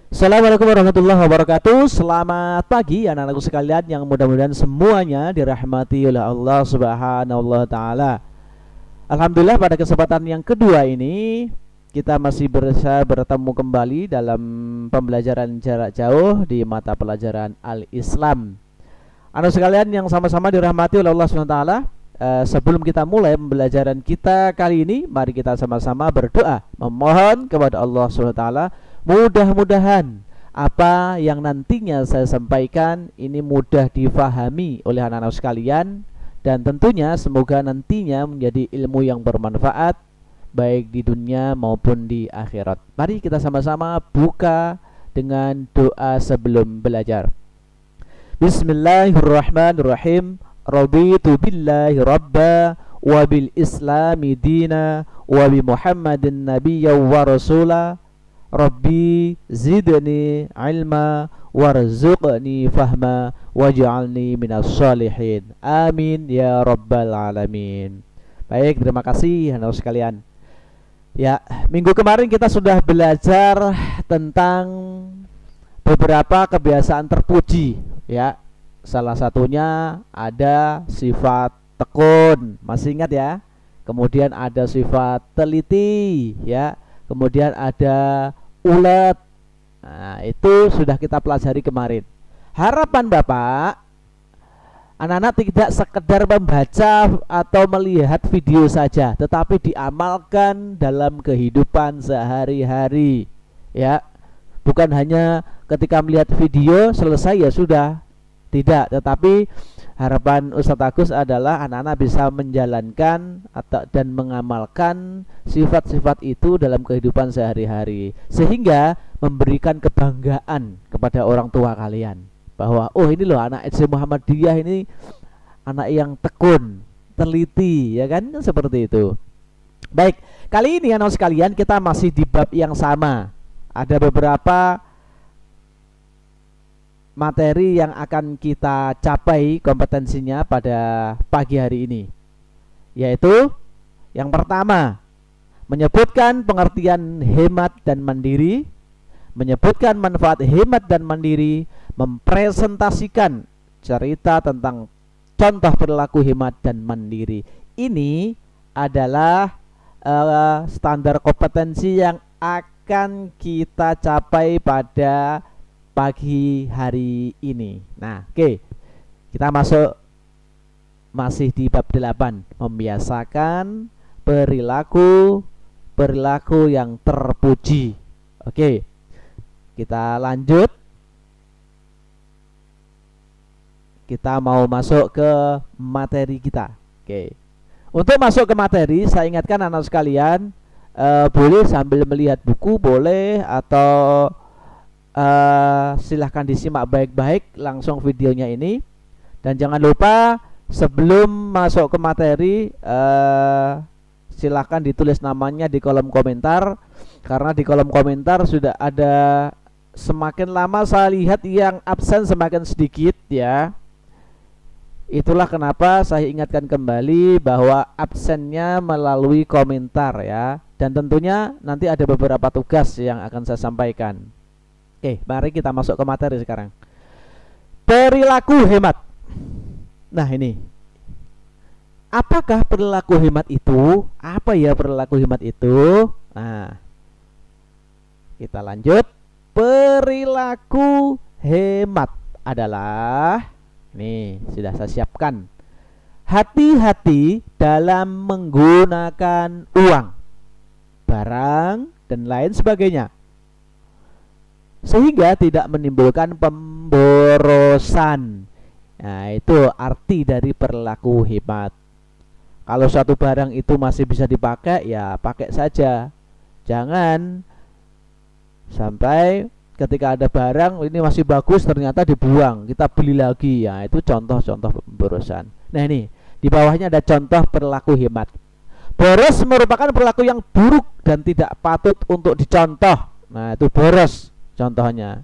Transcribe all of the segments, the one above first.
Assalamualaikum warahmatullahi wabarakatuh. Selamat pagi anak-anakku sekalian yang mudah-mudahan semuanya dirahmati oleh Allah Subhanahu wa taala. Alhamdulillah pada kesempatan yang kedua ini kita masih bisa bertemu kembali dalam pembelajaran jarak jauh di mata pelajaran Al-Islam. Anak sekalian yang sama-sama dirahmati oleh Allah Subhanahu wa taala, sebelum kita mulai pembelajaran kita kali ini, mari kita sama-sama berdoa memohon kepada Allah Subhanahu wa taala. Mudah-mudahan apa yang nantinya saya sampaikan ini mudah difahami oleh anak-anak sekalian, dan tentunya semoga nantinya menjadi ilmu yang bermanfaat baik di dunia maupun di akhirat. Mari kita sama-sama buka dengan doa sebelum belajar. Bismillahirrahmanirrahim. Raditu billahi rabba wa bil islami dina wa bi Muhammadin nabiyya wa rasula. Rabbi zidni ilma warzuqni fahma waj'alni minas shalihin. Amin ya rabbal alamin. Baik, terima kasih anak sekalian. Ya, minggu kemarin kita sudah belajar tentang beberapa kebiasaan terpuji, ya. Salah satunya ada sifat tekun, masih ingat ya? Kemudian ada sifat teliti, ya. Kemudian ada ulet. Nah, itu sudah kita pelajari kemarin. Harapan Bapak, anak-anak tidak sekedar membaca atau melihat video saja, tetapi diamalkan dalam kehidupan sehari-hari, ya. Bukan hanya ketika melihat video selesai ya sudah. Tidak, tetapi harapan Ustadz Agus adalah anak-anak bisa menjalankan dan mengamalkan sifat-sifat itu dalam kehidupan sehari-hari, sehingga memberikan kebanggaan kepada orang tua kalian bahwa oh ini loh anak SD Muhammadiyah ini anak yang tekun, teliti, ya kan, seperti itu. Baik, kali ini anak sekalian kita masih di bab yang sama. Ada beberapa materi yang akan kita capai kompetensinya pada pagi hari ini, yaitu yang pertama menyebutkan pengertian hemat dan mandiri, menyebutkan manfaat hemat dan mandiri, mempresentasikan cerita tentang contoh perilaku hemat dan mandiri. Ini adalah standar kompetensi yang akan kita capai pada pagi hari ini. Nah, oke. Kita masuk masih di bab 8, membiasakan perilaku yang terpuji. Oke. Kita lanjut. Kita mau masuk ke materi kita. Oke. Untuk masuk ke materi, saya ingatkan anak sekalian, boleh sambil melihat buku boleh, atau silahkan disimak baik-baik langsung videonya ini. Dan jangan lupa sebelum masuk ke materi, silahkan ditulis namanya di kolom komentar, karena di kolom komentar sudah ada, semakin lama saya lihat yang absen semakin sedikit, ya. Itulah kenapa saya ingatkan kembali bahwa absennya melalui komentar, ya. Dan tentunya nanti ada beberapa tugas yang akan saya sampaikan. Oke, mari kita masuk ke materi sekarang. Perilaku hemat. Nah, ini. Apakah perilaku hemat itu? Apa ya perilaku hemat itu? Nah, kita lanjut. Perilaku hemat adalah, ini sudah saya siapkan, hati-hati dalam menggunakan uang, barang, dan lain sebagainya, sehingga tidak menimbulkan pemborosan. Nah, itu arti dari perilaku hemat. Kalau suatu barang itu masih bisa dipakai, ya pakai saja. Jangan sampai ketika ada barang ini masih bagus ternyata dibuang, kita beli lagi. Ya, itu contoh-contoh pemborosan. Nah, ini di bawahnya ada contoh perilaku hemat. Boros merupakan perilaku yang buruk dan tidak patut untuk dicontoh. Nah, itu boros contohnya.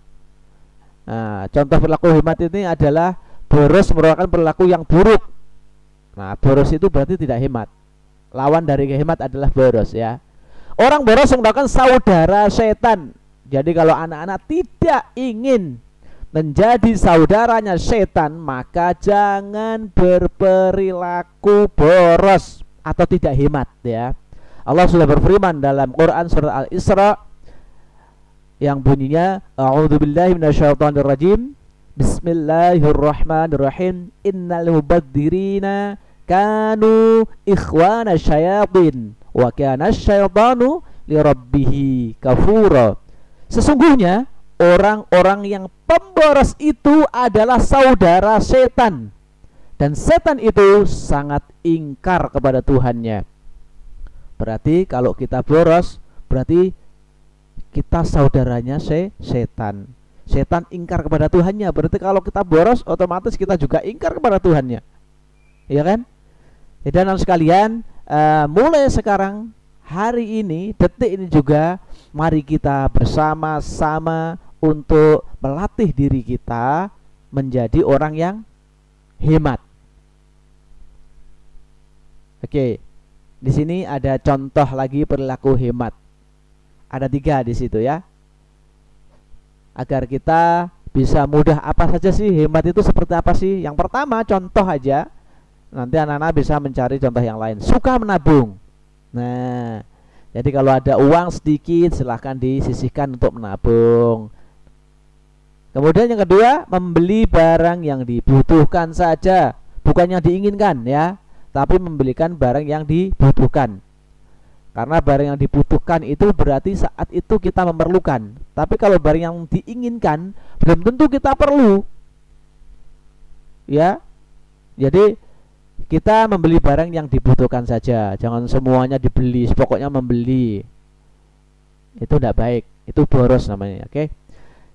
Nah, contoh perilaku hemat ini adalah boros merupakan perilaku yang buruk. Nah, boros itu berarti tidak hemat. Lawan dari hemat adalah boros, ya. Orang boros menggunakan saudara setan Jadi kalau anak-anak tidak ingin menjadi saudaranya setan, maka jangan berperilaku boros atau tidak hemat ya. Allah sudah berfirman dalam Quran surah Al-Isra yang bunyinya a'udzubillahi minasyaitonirrajim, bismillahirrahmanirrahim, innal mubadzirina kanu ikhwana syayatin wa kana syaitanu lirabbihi kafura. Sesungguhnya orang-orang yang pemboros itu adalah saudara setan, dan setan itu sangat ingkar kepada Tuhannya. Berarti kalau kita boros, berarti kita saudaranya setan. Setan ingkar kepada Tuhannya. Berarti kalau kita boros, otomatis kita juga ingkar kepada Tuhannya. Iya kan? Dan anak sekalian, mulai sekarang, hari ini, detik ini juga, mari kita bersama-sama untuk melatih diri kita menjadi orang yang hemat. Oke. Di sini ada contoh lagi perilaku hemat. Ada 3 di situ ya. Agar kita bisa mudah, apa saja sih hemat itu seperti apa sih? Yang pertama contoh aja. Nanti anak-anak bisa mencari contoh yang lain. Suka menabung. Nah, jadi kalau ada uang sedikit silahkan disisihkan untuk menabung. Kemudian yang kedua, membeli barang yang dibutuhkan saja, bukan yang diinginkan ya, tapi membelikan barang yang dibutuhkan. Karena barang yang dibutuhkan itu berarti saat itu kita memerlukan. Tapi kalau barang yang diinginkan belum tentu kita perlu. Ya. Jadi kita membeli barang yang dibutuhkan saja, jangan semuanya dibeli, pokoknya membeli. Itu tidak baik, itu boros namanya, oke?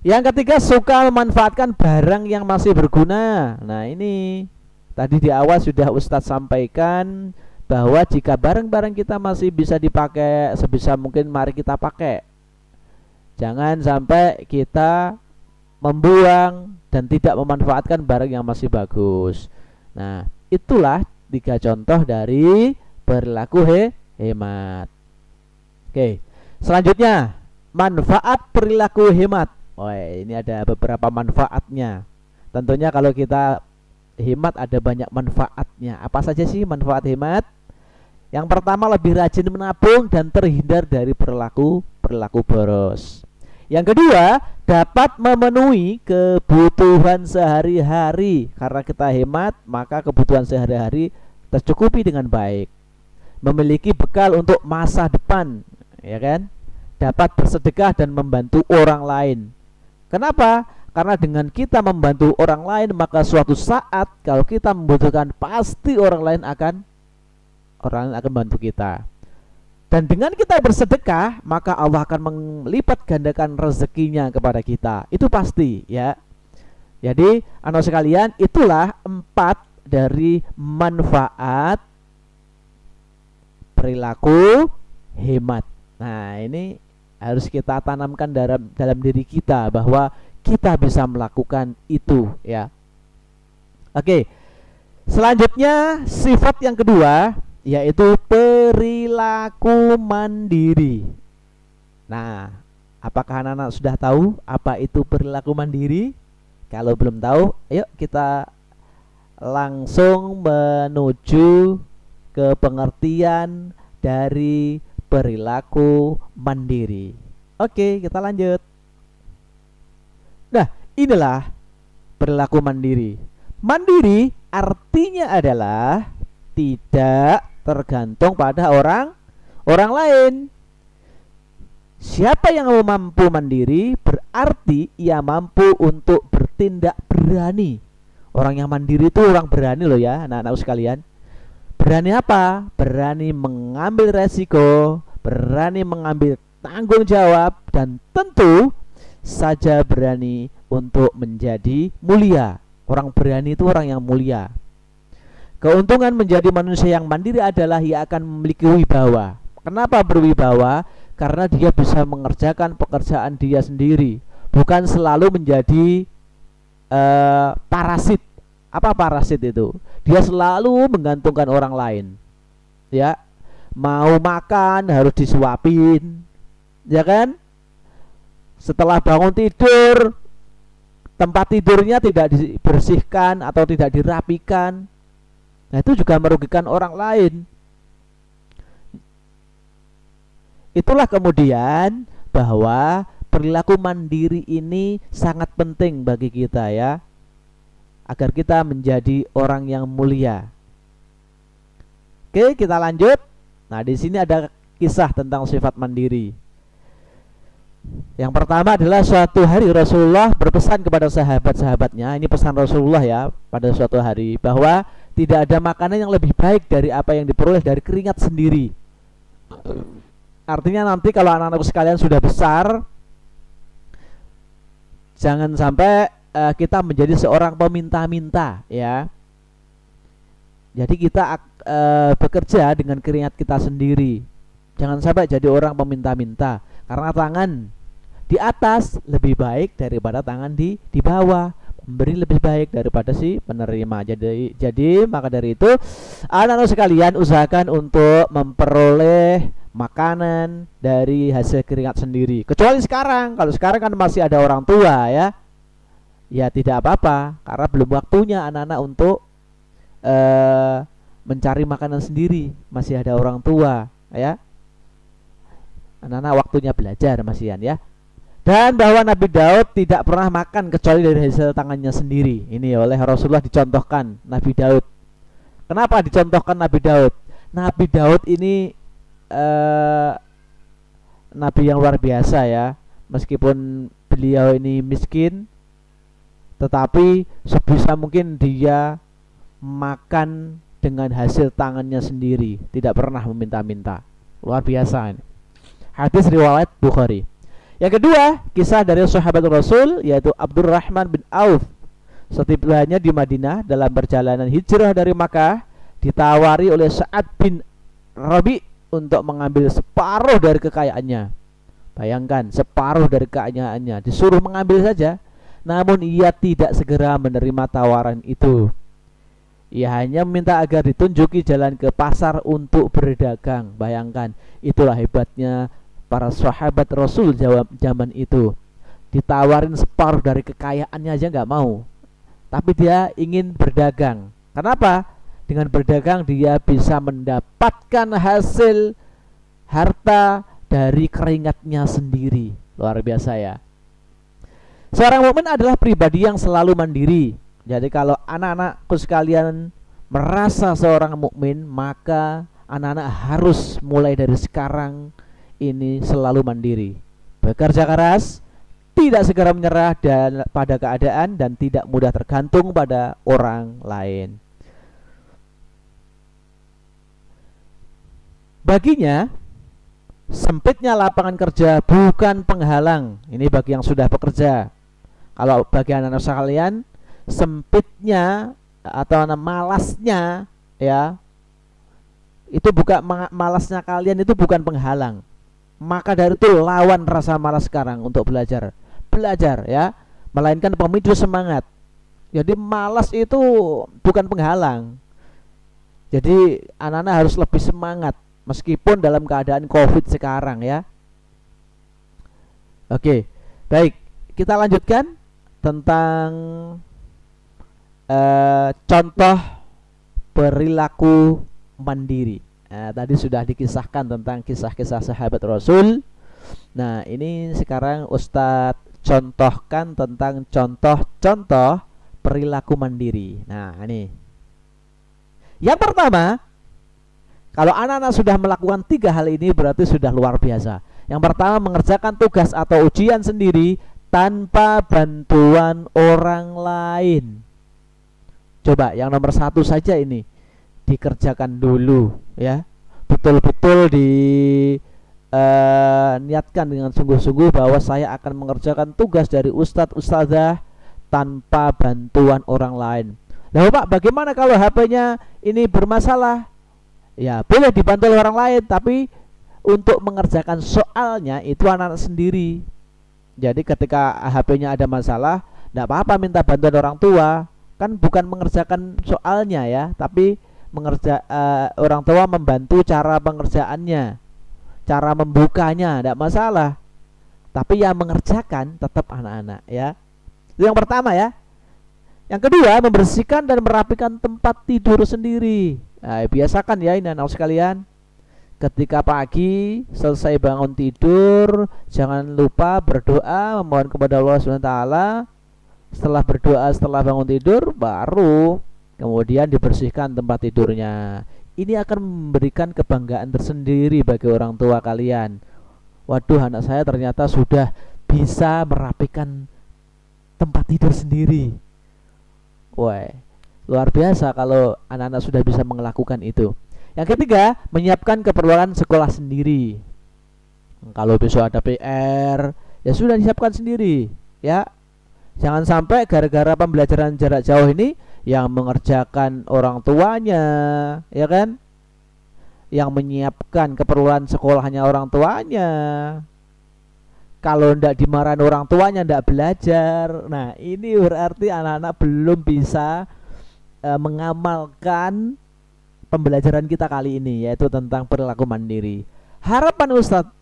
Yang ketiga, suka memanfaatkan barang yang masih berguna. Nah, ini tadi di awal sudah Ustadz sampaikan bahwa jika barang-barang kita masih bisa dipakai, sebisa mungkin mari kita pakai. Jangan sampai kita membuang dan tidak memanfaatkan barang yang masih bagus. Nah, itulah 3 contoh dari perilaku hemat. Oke, selanjutnya manfaat perilaku hemat. Oh, ini ada beberapa manfaatnya. Tentunya kalau kita hemat ada banyak manfaatnya. Apa saja sih manfaat hemat? Yang pertama, lebih rajin menabung dan terhindar dari perilaku boros. Yang kedua, dapat memenuhi kebutuhan sehari-hari. Karena kita hemat, maka kebutuhan sehari-hari tercukupi dengan baik. Memiliki bekal untuk masa depan, ya kan? Dapat bersedekah dan membantu orang lain. Kenapa? Karena dengan kita membantu orang lain, maka suatu saat kalau kita membutuhkan, pasti orang lain akan membantu kita. Dan dengan kita bersedekah, maka Allah akan melipat gandakan rezekinya kepada kita. Itu pasti ya. Jadi anak sekalian, itulah 4 dari manfaat perilaku hemat. Nah, ini harus kita tanamkan dalam diri kita bahwa kita bisa melakukan itu ya. Oke. Selanjutnya sifat yang kedua yaitu perilaku mandiri. Nah, apakah anak-anak sudah tahu apa itu perilaku mandiri? Kalau belum tahu, ayo kita langsung menuju ke pengertian dari perilaku mandiri. Oke, kita lanjut. Nah, inilah perilaku mandiri. Mandiri artinya adalah tidak tergantung pada orang lain. Siapa yang mampu mandiri berarti ia mampu untuk bertindak berani. Orang yang mandiri itu orang berani loh ya, anak-anak sekalian. Berani apa? Berani mengambil resiko, berani mengambil tanggung jawab, dan tentu saja berani untuk menjadi mulia. Orang berani itu orang yang mulia. Keuntungan menjadi manusia yang mandiri adalah ia akan memiliki wibawa. Kenapa berwibawa? Karena dia bisa mengerjakan pekerjaan dia sendiri, bukan selalu menjadi parasit. Apa parasit itu? Dia selalu menggantungkan orang lain. Ya, mau makan harus disuapin, ya kan? Setelah bangun tidur, tempat tidurnya tidak dibersihkan atau tidak dirapikan, nah itu juga merugikan orang lain. Itulah kemudian bahwa perilaku mandiri ini sangat penting bagi kita ya, agar kita menjadi orang yang mulia. Oke, kita lanjut. Nah, di sini ada kisah tentang sifat mandiri. Yang pertama adalah suatu hari Rasulullah berpesan kepada sahabat-sahabatnya. Ini pesan Rasulullah ya, pada suatu hari, bahwa tidak ada makanan yang lebih baik dari apa yang diperoleh dari keringat sendiri. Artinya nanti kalau anak-anakku sekalian sudah besar, jangan sampai kita menjadi seorang peminta-minta ya. Jadi kita bekerja dengan keringat kita sendiri. Jangan sampai jadi orang peminta-minta, karena tangan di atas lebih baik daripada tangan di bawah. Memberi lebih baik daripada si penerima. Jadi maka dari itu, anak-anak sekalian usahakan untuk memperoleh makanan dari hasil keringat sendiri. Kecuali sekarang, kalau sekarang kan masih ada orang tua ya, ya tidak apa-apa, karena belum waktunya anak-anak untuk mencari makanan sendiri. Masih ada orang tua ya, anak-anak waktunya belajar masihan ya. Dan bahwa Nabi Daud tidak pernah makan kecuali dari hasil tangannya sendiri. Ini oleh Rasulullah dicontohkan Nabi Daud. Kenapa dicontohkan Nabi Daud? Nabi Daud ini Nabi yang luar biasa ya. Meskipun beliau ini miskin, tetapi sebisa mungkin dia makan dengan hasil tangannya sendiri, tidak pernah meminta-minta. Luar biasa ini. Hadis riwayat Bukhari. Yang kedua, kisah dari sahabat Rasul, yaitu Abdurrahman bin Auf. Setibanya di Madinah dalam perjalanan hijrah dari Makkah, ditawari oleh Sa'ad bin Rabi untuk mengambil separuh dari kekayaannya. Bayangkan, separuh dari kekayaannya disuruh mengambil saja. Namun ia tidak segera menerima tawaran itu. Ia hanya meminta agar ditunjuki jalan ke pasar untuk berdagang. Bayangkan, itulah hebatnya para sahabat Rasul zaman itu. Ditawarin separuh dari kekayaannya aja nggak mau, tapi dia ingin berdagang. Kenapa? Dengan berdagang dia bisa mendapatkan hasil harta dari keringatnya sendiri. Luar biasa ya. Seorang mukmin adalah pribadi yang selalu mandiri. Jadi kalau anak-anakku sekalian merasa seorang mukmin, maka anak-anak harus mulai dari sekarang ini selalu mandiri, bekerja keras, tidak segera menyerah pada keadaan, dan tidak mudah tergantung pada orang lain. Baginya, sempitnya lapangan kerja bukan penghalang. Ini bagi yang sudah bekerja. Kalau bagi anak-anak sekalian, sempitnya atau malasnya ya, itu bukan malasnya kalian, itu bukan penghalang. Maka dari itu lawan rasa malas sekarang untuk belajar ya, melainkan pemicu semangat. Jadi malas itu bukan penghalang. Jadi anak-anak harus lebih semangat meskipun dalam keadaan COVID sekarang ya. Oke, baik, kita lanjutkan tentang contoh perilaku mandiri. Nah, tadi sudah dikisahkan tentang kisah-kisah sahabat Rasul. Nah, ini sekarang Ustadz contohkan tentang contoh-contoh perilaku mandiri. Nah, ini yang pertama, kalau anak-anak sudah melakukan 3 hal ini berarti sudah luar biasa. Yang pertama, mengerjakan tugas atau ujian sendiri tanpa bantuan orang lain. Coba yang nomor 1 saja ini dikerjakan dulu ya, betul-betul niatkan dengan sungguh-sungguh bahwa saya akan mengerjakan tugas dari ustadz-ustadzah tanpa bantuan orang lain. Nah Pak, bagaimana kalau HP-nya ini bermasalah? Ya boleh dibantu oleh orang lain, tapi untuk mengerjakan soalnya itu anak-anak sendiri. Jadi ketika HP-nya ada masalah, tidak apa-apa minta bantuan orang tua, kan bukan mengerjakan soalnya ya, tapi orang tua membantu cara pengerjaannya, cara membukanya, tidak masalah. tapi yang mengerjakan tetap anak-anak ya. Itu yang pertama ya. Yang kedua, membersihkan dan merapikan tempat tidur sendiri. Nah, biasakan ya ini anak sekalian, ketika pagi selesai bangun tidur, jangan lupa berdoa memohon kepada Allah SWT. Setelah berdoa, setelah bangun tidur, baru kemudian dibersihkan tempat tidurnya. Ini akan memberikan kebanggaan tersendiri bagi orang tua kalian. Waduh, anak saya ternyata sudah bisa merapikan tempat tidur sendiri. Wah, luar biasa kalau anak-anak sudah bisa melakukan itu. Yang ketiga, menyiapkan keperluan sekolah sendiri. Kalau besok ada PR, ya sudah disiapkan sendiri ya. Jangan sampai gara-gara pembelajaran jarak jauh ini yang mengerjakan orang tuanya, ya kan? Yang menyiapkan keperluan sekolahnya orang tuanya. Kalau ndak dimarahin orang tuanya, ndak belajar. Nah, ini berarti anak-anak belum bisa mengamalkan pembelajaran kita kali ini, yaitu tentang perilaku mandiri. Harapan Ustadz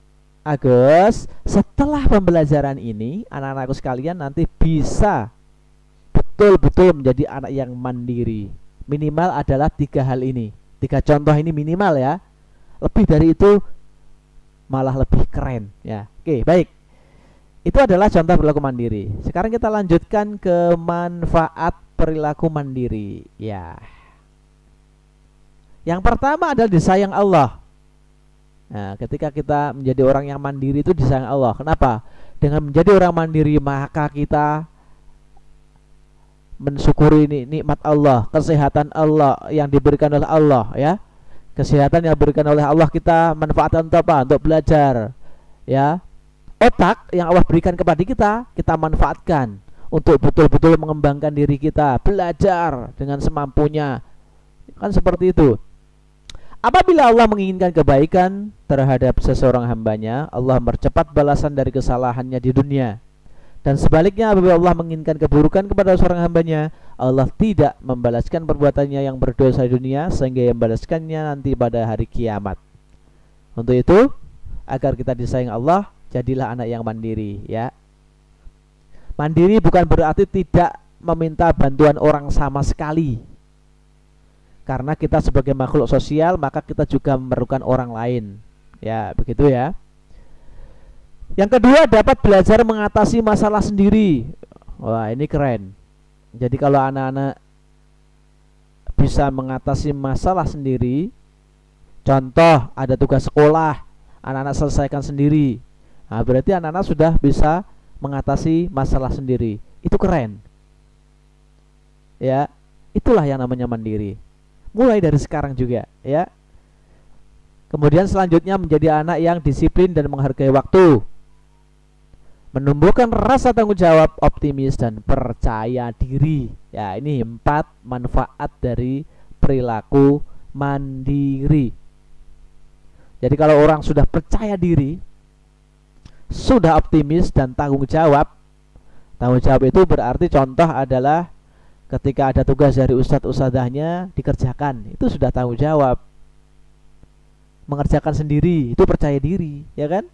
Agus, setelah pembelajaran ini, anak-anakku sekalian nanti bisa betul-betul menjadi anak yang mandiri. Minimal adalah 3 hal ini, 3 contoh ini minimal ya. Lebih dari itu malah lebih keren ya. Oke, baik. Itu adalah contoh perilaku mandiri. Sekarang kita lanjutkan ke manfaat perilaku mandiri ya. Yang pertama adalah disayang Allah. Nah, ketika kita menjadi orang yang mandiri itu disayang Allah. Kenapa? Dengan menjadi orang mandiri maka kita mensyukuri nikmat Allah, kesehatan Allah yang diberikan oleh Allah ya. Kesehatan yang diberikan oleh Allah kita manfaatkan untuk apa? Untuk belajar ya. Otak yang Allah berikan kepada kita manfaatkan untuk betul-betul mengembangkan diri kita, belajar dengan semampunya. Kan seperti itu. Apabila Allah menginginkan kebaikan terhadap seseorang hambanya, Allah mempercepat balasan dari kesalahannya di dunia. Dan sebaliknya, apabila Allah menginginkan keburukan kepada seorang hambanya, Allah tidak membalaskan perbuatannya yang berdosa di dunia, sehingga yang membalaskannya nanti pada hari kiamat. Untuk itu, agar kita disayang Allah, jadilah anak yang mandiri ya. Mandiri bukan berarti tidak meminta bantuan orang sama sekali. Karena kita sebagai makhluk sosial, maka kita juga memerlukan orang lain. Ya, begitu ya. Yang kedua, dapat belajar mengatasi masalah sendiri. Wah, ini keren. Jadi kalau anak-anak bisa mengatasi masalah sendiri, contoh ada tugas sekolah, anak-anak selesaikan sendiri. Nah, berarti anak-anak sudah bisa mengatasi masalah sendiri. Itu keren. Ya, itulah yang namanya mandiri. Mulai dari sekarang juga, ya. Kemudian selanjutnya menjadi anak yang disiplin dan menghargai waktu. Menumbuhkan rasa tanggung jawab, optimis dan percaya diri. Ya, ini 4 manfaat dari perilaku mandiri. Jadi kalau orang sudah percaya diri, sudah optimis dan tanggung jawab itu berarti contoh adalah ketika ada tugas dari ustadz-ustadzahnya dikerjakan, itu sudah tanggung jawab. Mengerjakan sendiri, itu percaya diri, ya kan?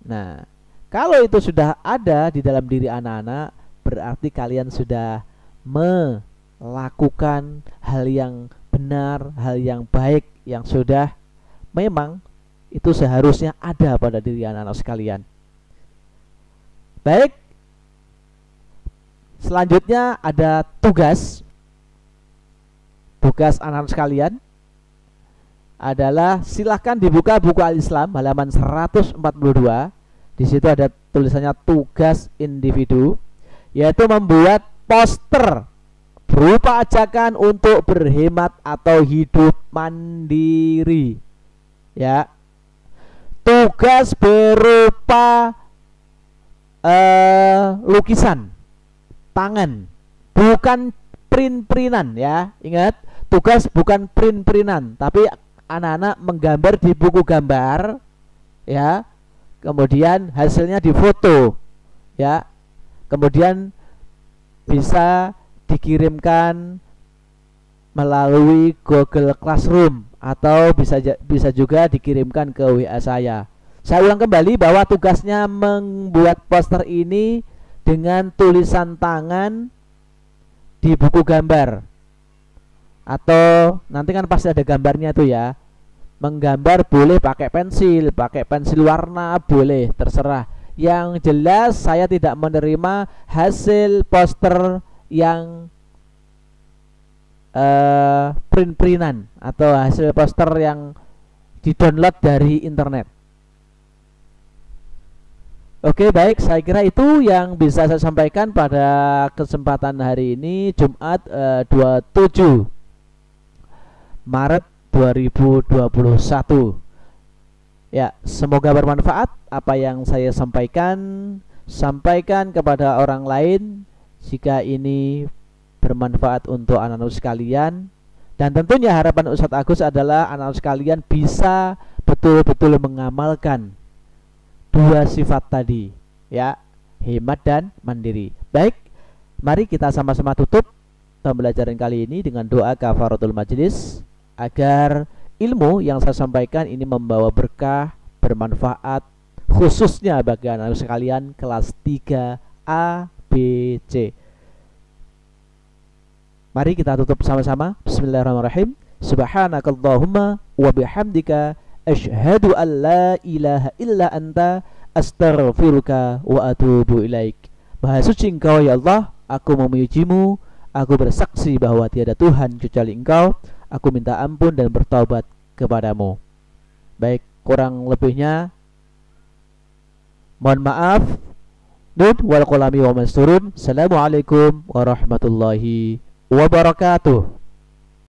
Nah, kalau itu sudah ada di dalam diri anak-anak, berarti kalian sudah melakukan hal yang benar, hal yang baik, yang sudah memang itu seharusnya ada pada diri anak-anak sekalian. Baik, selanjutnya ada tugas anak-anak sekalian adalah silahkan dibuka buku Al-Islam halaman 142. Di situ ada tulisannya tugas individu, yaitu membuat poster berupa ajakan untuk berhemat atau hidup mandiri. Ya. Tugas berupa lukisan tangan, bukan print-printan ya. Ingat, tugas bukan print-printan, tapi anak-anak menggambar di buku gambar ya. Kemudian hasilnya difoto ya. Kemudian bisa dikirimkan melalui Google Classroom atau bisa juga dikirimkan ke WA saya. Saya ulang kembali bahwa tugasnya membuat poster ini dengan tulisan tangan di buku gambar, atau nanti kan pasti ada gambarnya tuh ya. Menggambar boleh pakai pensil warna boleh, terserah. Yang jelas saya tidak menerima hasil poster yang print-printan atau hasil poster yang di-download dari internet. Oke, baik, saya kira itu yang bisa saya sampaikan pada kesempatan hari ini, Jumat 27 Maret 2021. Ya, semoga bermanfaat apa yang saya sampaikan. Sampaikan kepada orang lain jika ini bermanfaat untuk anak-anak sekalian. Dan tentunya harapan Ustadz Agus adalah anak-anak sekalian bisa betul-betul mengamalkan dua sifat tadi, ya, hemat dan mandiri. Baik, mari kita sama-sama tutup pembelajaran kali ini dengan doa kafaratul majelis, agar ilmu yang saya sampaikan ini membawa berkah, bermanfaat, khususnya bagi anak sekalian kelas 3 A, B, C. Mari kita tutup sama-sama. Bismillahirrahmanirrahim. Subhanakallahumma wa bihamdika asyhadu an la ilaha illa anta astaghfiruka wa atubu ilaik. Maha suci Engkau ya Allah, aku memujimu, aku bersaksi bahwa tiada Tuhan kecuali Engkau. Aku minta ampun dan bertaubat kepadamu. Baik, kurang lebihnya mohon maaf. Nun wal qalami wa masturun. Assalamualaikum warahmatullahi wabarakatuh.